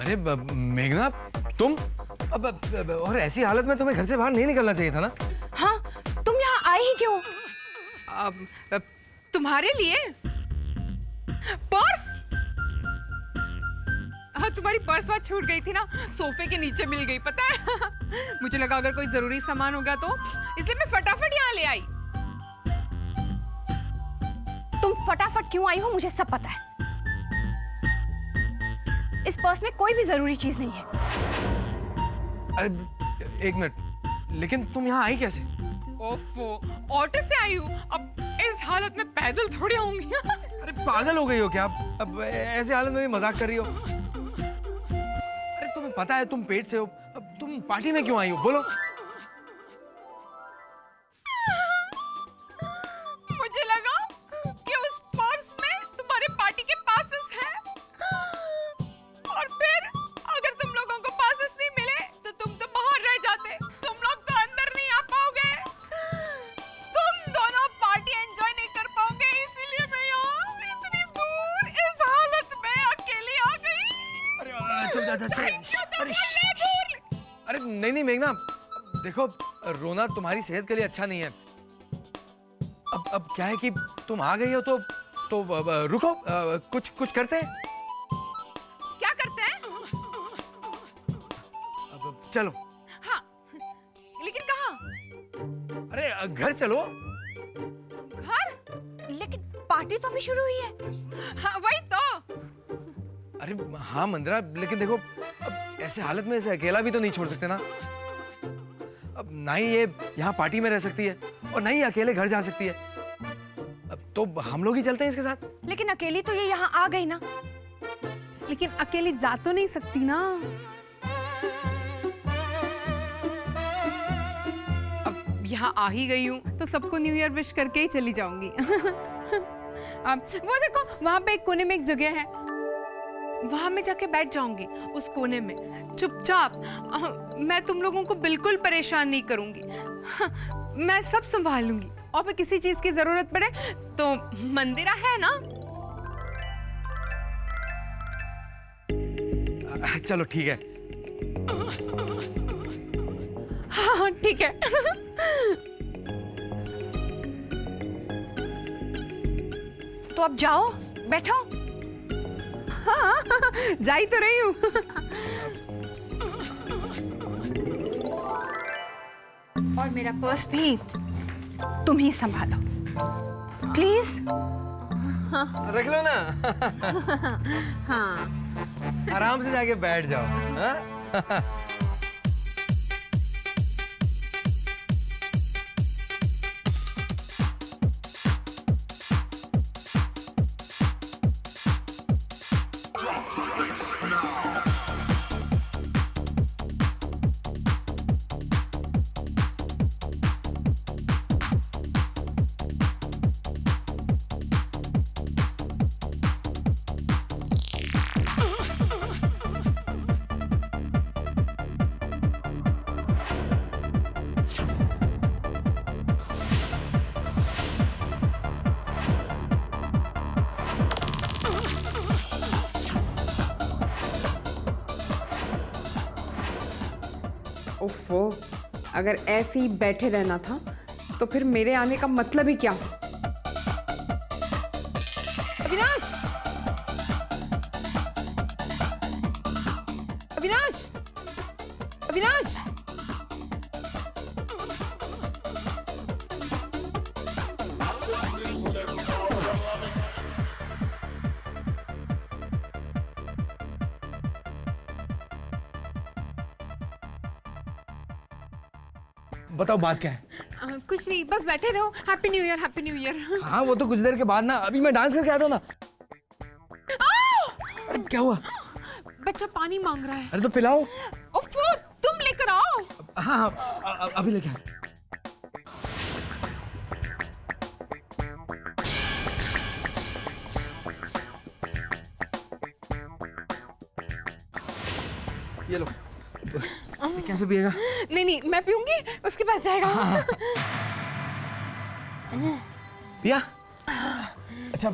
अरे मेघना, तुम और ऐसी हालत में तुम्हें घर से बाहर नहीं निकलना चाहिए था ना। हाँ, तुम यहाँ आए ही क्यों? तुम्हारे लिए पर्स। हाँ, तुम्हारी पर्स वहाँ छूट गई थी ना, सोफे के नीचे मिल गई, पता है। मुझे लगा अगर कोई जरूरी सामान होगा तो, इसलिए मैं फटाफट यहाँ ले आई। तुम फटाफट क्यों आई हो मुझे सब पता है। इस पर्स में कोई भी जरूरी चीज नहीं है। अरे एक मिनट, लेकिन तुम यहाँ आई कैसे? ओफो, ऑटो से आई हूँ। अब इस हालत में पैदल थोड़ी आऊंगी। अरे पागल हो गई हो क्या? अब ऐसे हालत में भी मजाक कर रही हो? अरे तुम्हें पता है तुम पेट से हो, अब तुम पार्टी में क्यों आई हो बोलो? मुझे लगा कि उस पर्स में तुम्हारे पार्टी के पासेस हैं, और फिर अगर तुम लोगों को पासेस नहीं मिले तो तुम तो बाहर रह जाते, तुम लोग तो अंदर नहीं आ पाओगे, तुम दोनों पार्टी एंजॉय नहीं कर पाओगे, इसीलिए मैं यहाँ इतनी दूर इस हालत में अकेली आ गई। अरे नहीं मेघना, देखो रोना तुम्हारी सेहत के लिए अच्छा नहीं है। अब क्या है कि तुम आ गई हो तो रुको, कुछ करते हैं। क्या करते हैं? अब चलो। हाँ, लेकिन कहाँ? अरे घर चलो। घर? लेकिन पार्टी तो अभी शुरू हुई है। हाँ, वही तो। अरे हाँ मंदिरा, लेकिन देखो अब ऐसे हालत में इसे अकेला भी तो नहीं छोड़ सकते ना। अब ना ही ये यहाँ पार्टी में रह सकती है और ना ही अकेले घर जा सकती है। अब तो हम लोग ही चलते हैं इसके साथ। लेकिन अकेली तो ये यहाँ आ गई ना। लेकिन अकेली जा तो नहीं सकती ना। अब यहाँ आ ही गई हूँ तो सबको न्यू ईयर विश करके ही चली जाऊंगी। अब वो देखो, वहां पे एक कोने में एक जगह है, वहां मैं जाके बैठ जाऊंगी उस कोने में चुपचाप। मैं तुम लोगों को बिल्कुल परेशान नहीं करूंगी। मैं सब संभालूंगी, और फिर किसी चीज की जरूरत पड़े तो मंदिरा है ना। चलो ठीक है। हाँ ठीक है। तो अब जाओ, बैठो। हाँ, जा ही तो रही हूँ। और मेरा पर्स भी तुम ही संभालो, प्लीज। रख लो ना। हाँ, आराम से जाके बैठ जाओ। हाँ? ओफो, अगर ऐसे ही बैठे रहना था तो फिर मेरे आने का मतलब ही क्या? अविनाश! अविनाश! अविनाश! बताओ बात क्या है? कुछ नहीं, बस बैठे रहो। Happy new year, happy new year. हाँ वो तो कुछ देर के बाद ना, अभी मैं डांस करके आता हूँ ना। अरे क्या हुआ? बच्चा पानी मांग रहा है। अरे तो पिलाओ। ओफो, तुम लेकर आओ। हाँ अभी लेके आ। ये लो। ये कैसे पिएगा? नहीं, मैं पीऊंगी, उसके पास जाएगा। पिया? अच्छा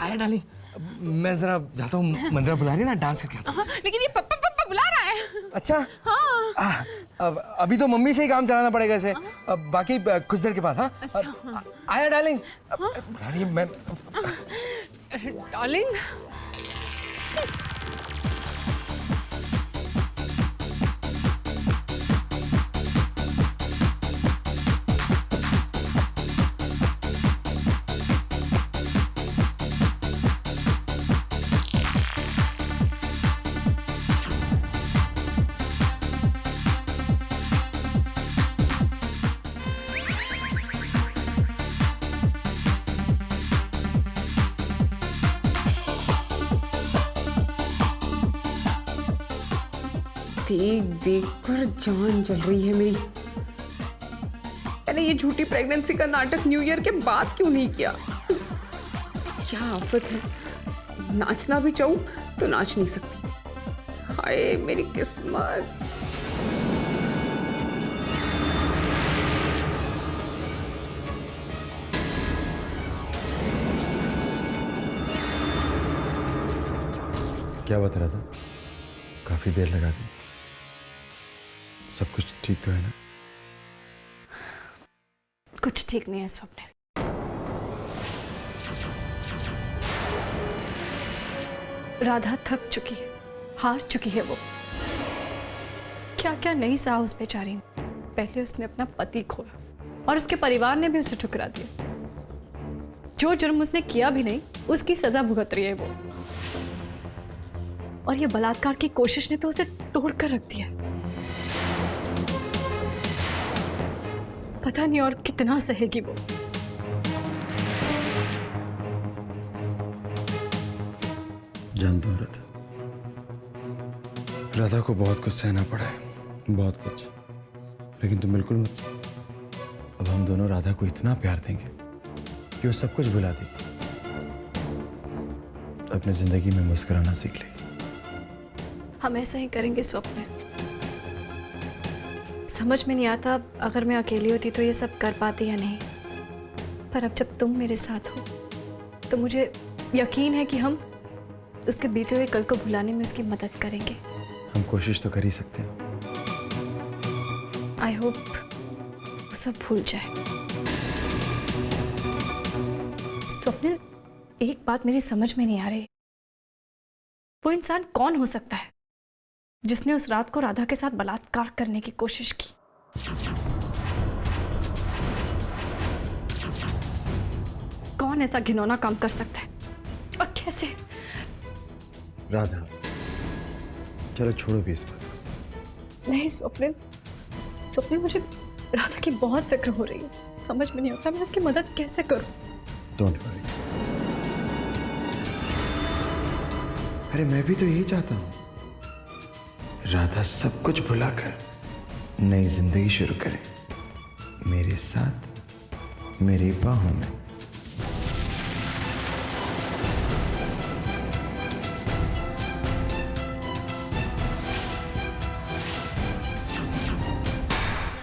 आया डाली। मैं जरा जाता हूँ, मंदिरा बुला रही है ना, डांस करके आता हूँ। लेकिन ये पापा पापा बुला रहा है। अच्छा हाँ। अब अभी तो मम्मी से ही काम चलाना पड़ेगा इसे, अब बाकी कुछ देर के बाद। हाँ अच्छा। आया डार्लिंग। बुला रही है मैं। डार्लिंग देख देख कर जान जल रही है मेरी। मैंने ये झूठी प्रेगनेंसी का नाटक न्यू ईयर के बाद क्यों नहीं किया? क्या आफत है, नाचना भी चाहूं तो नाच नहीं सकती। हाय मेरी किस्मत। क्या बता रहा था? काफी देर लगा दी। सब कुछ ठीक तो है ना? कुछ ठीक नहीं है स्वप्निल। राधा थक चुकी है, हार चुकी है वो। क्या क्या नहीं सहा उस बेचारी ने। पहले उसने अपना पति खोया और उसके परिवार ने भी उसे ठुकरा दिया। जो जुर्म उसने किया भी नहीं, उसकी सजा भुगत रही है वो। और ये बलात्कार की कोशिश ने तो उसे तोड़ कर रख दिया। पता नहीं और कितना सहेगी वो। जानता हूँ राधा को बहुत कुछ सहना पड़ा है, बहुत कुछ। लेकिन तुम बिल्कुल मत। अब हम दोनों राधा को इतना प्यार देंगे कि वो सब कुछ भुला देगी, अपनी जिंदगी में मुस्कुराना सीख लेगी। हम ऐसा ही करेंगे स्वप्न। समझ में नहीं आता अगर मैं अकेली होती तो ये सब कर पाती या नहीं, पर अब जब तुम मेरे साथ हो तो मुझे यकीन है कि हम उसके बीते हुए कल को भुलाने में उसकी मदद करेंगे। हम कोशिश तो कर ही सकते हैं। आई होप वो सब भूल जाए। स्वप्निल, एक बात मेरी समझ में नहीं आ रही। वो इंसान कौन हो सकता है जिसने उस रात को राधा के साथ बलात्कार करने की कोशिश की? कौन ऐसा घिनौना काम कर सकता है और कैसे? राधा, चलो छोड़ो भी इस बात को। नहीं स्वप्निल, स्वप्निल मुझे राधा की बहुत फिक्र हो रही है। समझ में नहीं आता मैं उसकी मदद कैसे करूं। Don't worry. अरे मैं भी तो यही चाहता हूँ, राधा सब कुछ भुलाकर नई जिंदगी शुरू करे मेरे साथ, मेरी बाहों में।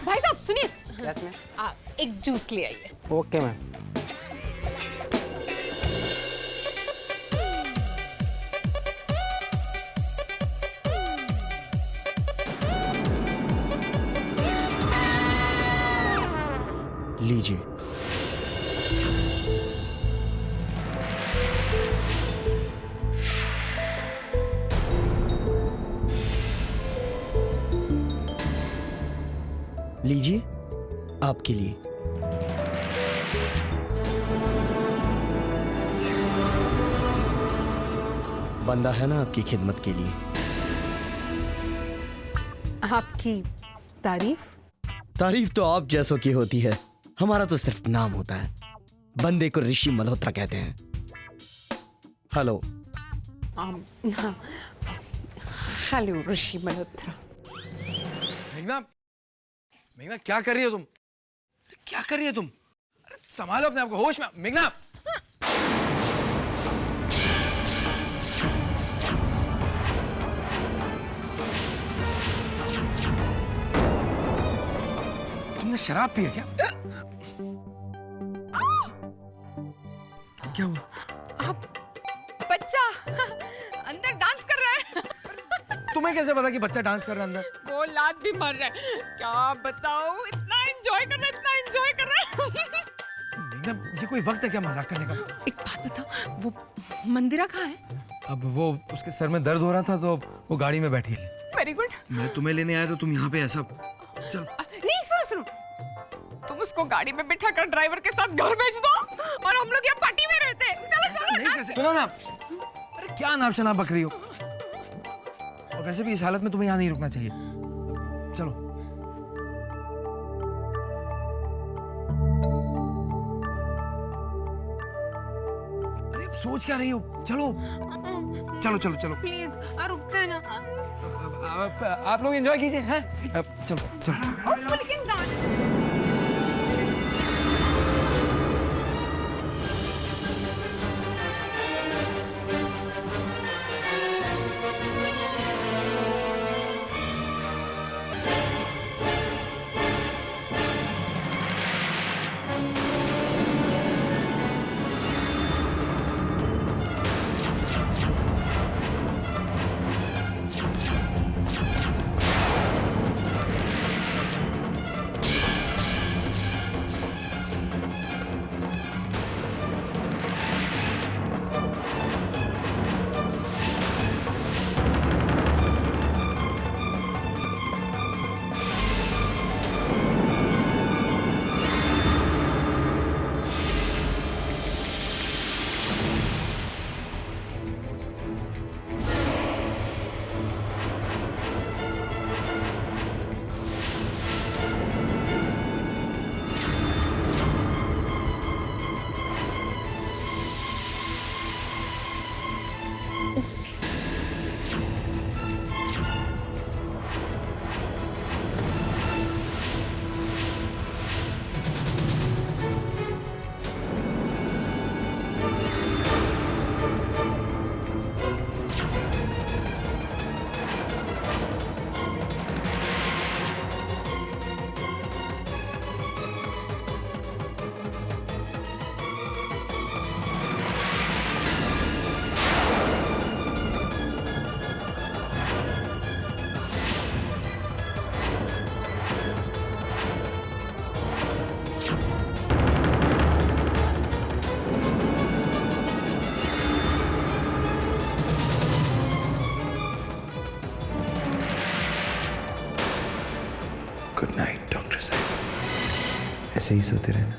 भाई साहब सुनिए। Yes ma'am. एक जूस ले आइए। Okay ma'am. लीजिए। लीजिए, आपके लिए। बंदा है ना आपकी खिदमत के लिए। आपकी तारीफ? तारीफ तो आप जैसों की होती है, हमारा तो सिर्फ नाम होता है। बंदे को ऋषि मल्होत्रा कहते हैं। हेलो। हेलो ऋषि मल्होत्रा। मेघना, मेघना क्या कर रही हो तुम? क्या कर रही हो तुम? अरे संभालो अपने आप को, होश में। मेघना, तुमने शराब पी है क्या? क्या हुआ? आप तुम्हें कैसे पता कि बच्चा डांस कर रहा है अंदर? वो लात भी मर रहा है, क्या बताऊं, इतना एंजॉय कर रहा है, इतना एंजॉय कर रहा है। मेघना, ये कोई वक्त है क्या मजाक करने का? एक बात बताओ, वो मंदिरा कहाँ है? अब वो उसके सर में दर्द हो रहा था तो वो गाड़ी में बैठी है। Very good. मैं तुम्हें लेने आया तो तुम यहाँ पे ऐसा। चलो नहीं, सुनो सुनो, तुम उसको गाड़ी में बिठा कर ड्राइवर के साथ घर भेज दो और हम लोग यहाँ पार्टी में रहते हैं। चलो चलो। नहीं कर सकते। सुनो ना, अरे क्या नाप शनाप बक रही हो? और वैसे भी इस हालत में तुम्हें यहाँ नहीं रुकना चाहिए। चलो। अरे अब सोच क्या रही हो? चलो चलो चलो चलो। प्लीज, रुकते हैं ना। आप लोग एंजॉय कीजिए हैं? चलो चलो। उफ, लेकिन डांस। गुड नाइट डॉक्टर साहब, ऐसे ही सोते रहना।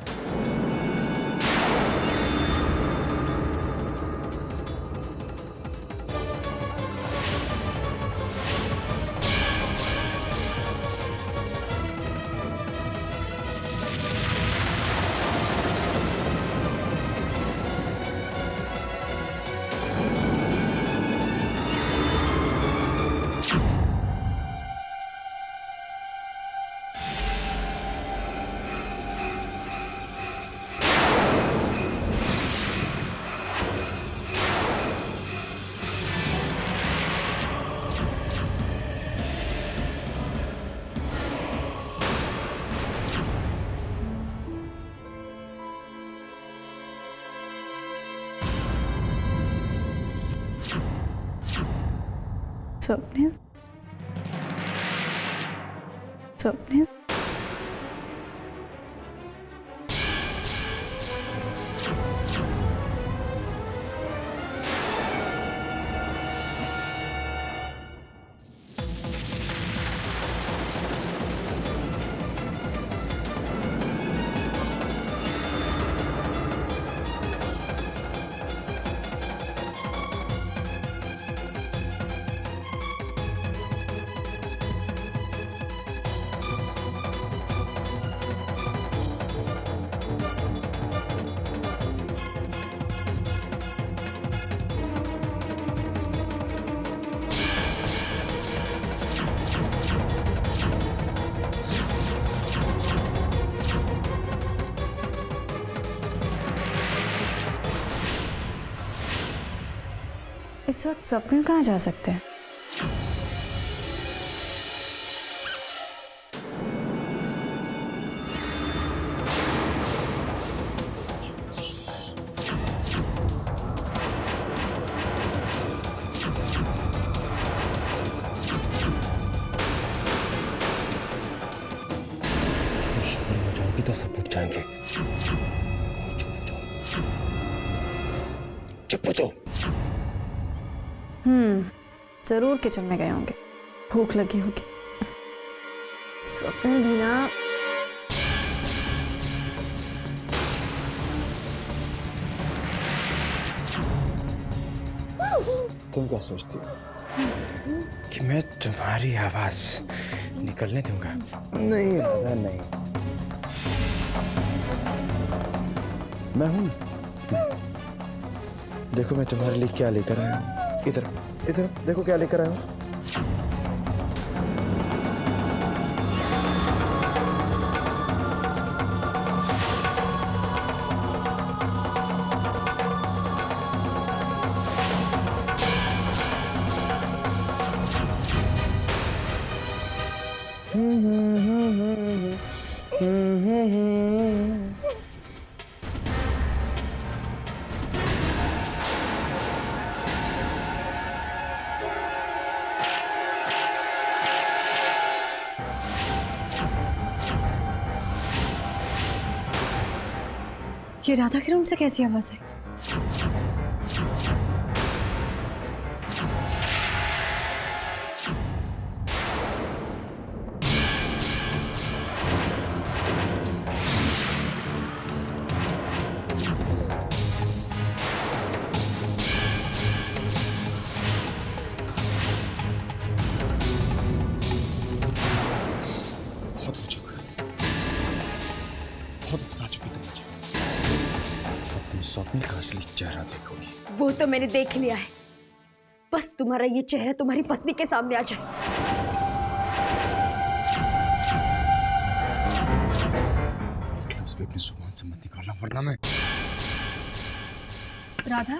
स्वप्निल, स्वप्निल, इस वक्त स्वप्निल कहाँ जा सकते हैं? तो सब उठ जाएंगे। चुप हो जाओ। जरूर किचन में गए होंगे, भूख लगी होगी। स्वप्न भी ना। तुम क्या सोचती हो कि मैं तुम्हारी आवाज निकलने दूंगा? नहीं राधा, नहीं। मैं हूं। देखो मैं तुम्हारे लिए क्या लेकर आया हूं। इधर इधर देखो क्या लेकर आया हूं। ये राधा के रूम से कैसी आवाज है? बहुत हो चुका है, बहुत उकसा चुकी तुम मुझे। अब तुम स्वप्निल का असली चेहरा देखोगी। वो तो मैंने देख लिया है, बस तुम्हारा ये चेहरा तुम्हारी पत्नी के सामने आ जाए। एक लफ्ज़ भी अपनी जुबान से मत निकालना, वरना मैं। राधा